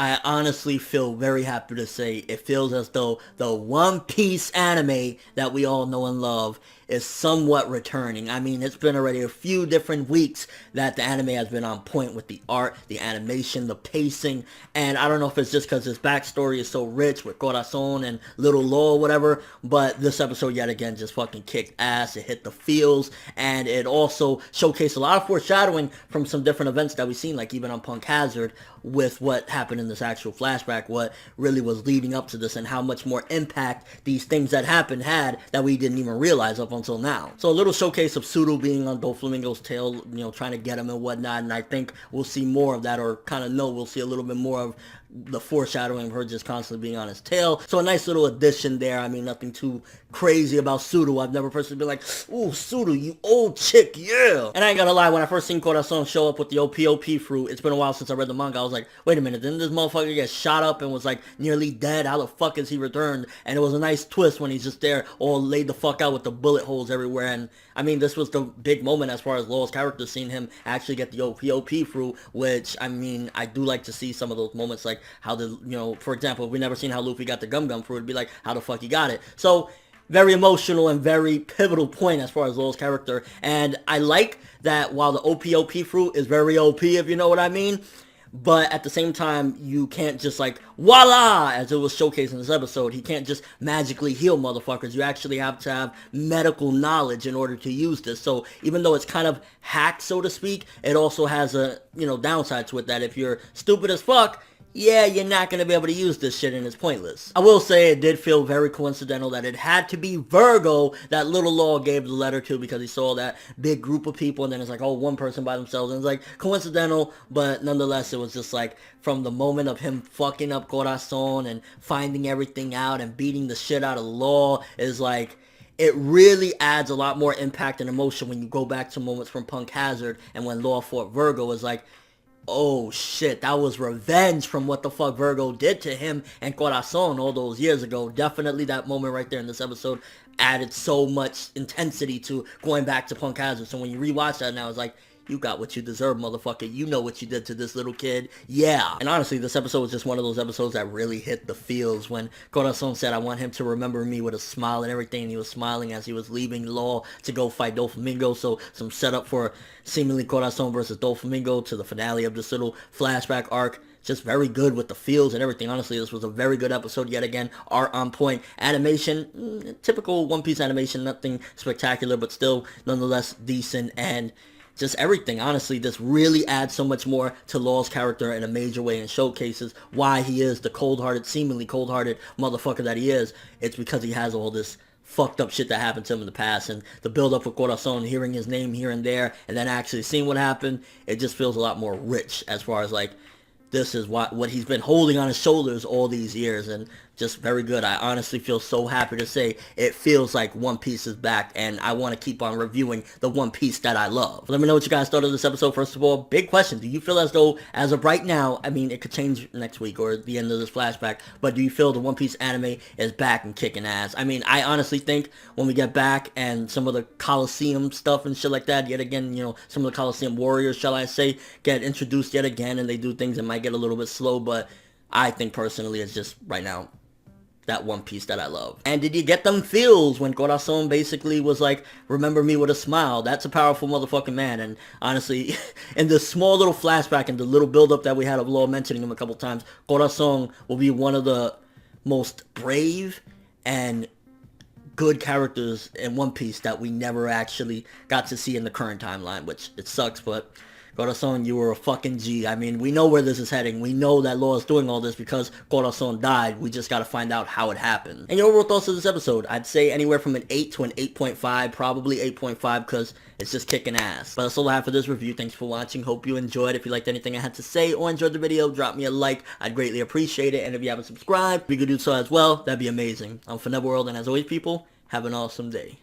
I honestly feel very happy to say it feels as though the One Piece anime that we all know and love is somewhat returning. I mean, it's been already a few different weeks that the anime has been on point with the art, the animation, the pacing, and I don't know if it's just because his backstory is so rich with Corazon and Little Law or whatever, but this episode yet again just fucking kicked ass. It hit the feels, and it also showcased a lot of foreshadowing from some different events that we've seen, like even on Punk Hazard, with what happened in this actual flashback, what really was leading up to this, and how much more impact these things that happened had that we didn't even realize up until now. So a little showcase of Pseudo being on Doflamingo's tail, trying to get him and whatnot, and I think we'll see more of that, or kind of know we'll see a little bit more of the foreshadowing of her just constantly being on his tail. So a nice little addition there. I mean, nothing too crazy about Pseudo. I've never personally been like, ooh, Pseudo, you old chick, yeah. And I ain't gonna lie, when I first seen Corazon show up with the OPOP fruit, it's been a while since I read the manga. I was like, wait a minute, didn't this motherfucker get shot up and was like nearly dead? How the fuck is he returned? And it was a nice twist when he's just there all laid the fuck out with the bullet holes everywhere. And I mean, this was the big moment as far as Law's character, seeing him actually get the OPOP fruit, which, I mean, I do like to see some of those moments, like how the, for example, if we never seen how Luffy got the Gum Gum fruit, it'd be like, how the fuck he got it? So, very emotional and very pivotal point as far as Law's character. And I like that while the OPOP fruit is very OP, if you know what I mean, but at the same time, you can't just like, voila, as it was showcased in this episode. He can't just magically heal motherfuckers. You actually have to have medical knowledge in order to use this. So even though it's kind of hacked, so to speak, it also has a, downside to it, that if you're stupid as fuck, yeah, you're not going to be able to use this shit and it's pointless. I will say it did feel very coincidental that it had to be Virgo that Little Law gave the letter to, because he saw that big group of people and then it's like, oh, one person by themselves. And it's like coincidental, but nonetheless, it was just like from the moment of him fucking up Corazon and finding everything out and beating the shit out of Law is like, it really adds a lot more impact and emotion when you go back to moments from Punk Hazard and when Law fought Virgo. Is like, oh shit, that was revenge from what the fuck Virgo did to him and Corazon all those years ago. Definitely that moment right there in this episode added so much intensity to going back to Punk Hazard. So when you rewatch that now, it's like, you got what you deserve, motherfucker. You know what you did to this little kid. Yeah. And honestly, this episode was just one of those episodes that really hit the feels when Corazon said, I want him to remember me with a smile and everything. And he was smiling as he was leaving Law to go fight Doflamingo. So some setup for seemingly Corazon versus Doflamingo to the finale of this little flashback arc. Just very good with the feels and everything. Honestly, this was a very good episode yet again. Art on point. Animation, typical One Piece animation. Nothing spectacular, but still nonetheless decent. And just everything. Honestly, this really adds so much more to Law's character in a major way and showcases why he is the cold-hearted, seemingly cold-hearted motherfucker that he is. It's because he has all this fucked up shit that happened to him in the past, and the build-up for Corazon, hearing his name here and there, and then actually seeing what happened, it just feels a lot more rich as far as like, this is what he's been holding on his shoulders all these years, and just very good. I honestly feel so happy to say it feels like One Piece is back, and I want to keep on reviewing the One Piece that I love. Let me know what you guys thought of this episode. First of all, big question. Do you feel as though, as of right now, I mean, it could change next week or at the end of this flashback, but do you feel the One Piece anime is back and kicking ass? I mean, I honestly think when we get back and some of the Coliseum stuff and shit like that, yet again, some of the Coliseum warriors, shall I say, get introduced yet again, and they do things that might get a little bit slow, but I think personally it's just, right now, that One Piece that I love. And did you get them feels when Corazon basically was like, remember me with a smile? That's a powerful motherfucking man. And honestly, in the small little flashback and the little build-up that we had of Law mentioning him a couple times, Corazon will be one of the most brave and good characters in One Piece that we never actually got to see in the current timeline, which it sucks, but Corazon, you were a fucking G. I mean, we know where this is heading. We know that Law is doing all this because Corazon died. We just gotta find out how it happened. And your overall thoughts of this episode? I'd say anywhere from an 8 to an 8.5, probably 8.5, because it's just kicking ass. But that's all I have for this review. Thanks for watching. Hope you enjoyed. If you liked anything I had to say or enjoyed the video, drop me a like. I'd greatly appreciate it. And if you haven't subscribed, you could do so as well. That'd be amazing. I'm ForneverWorld, and as always, people, have an awesome day.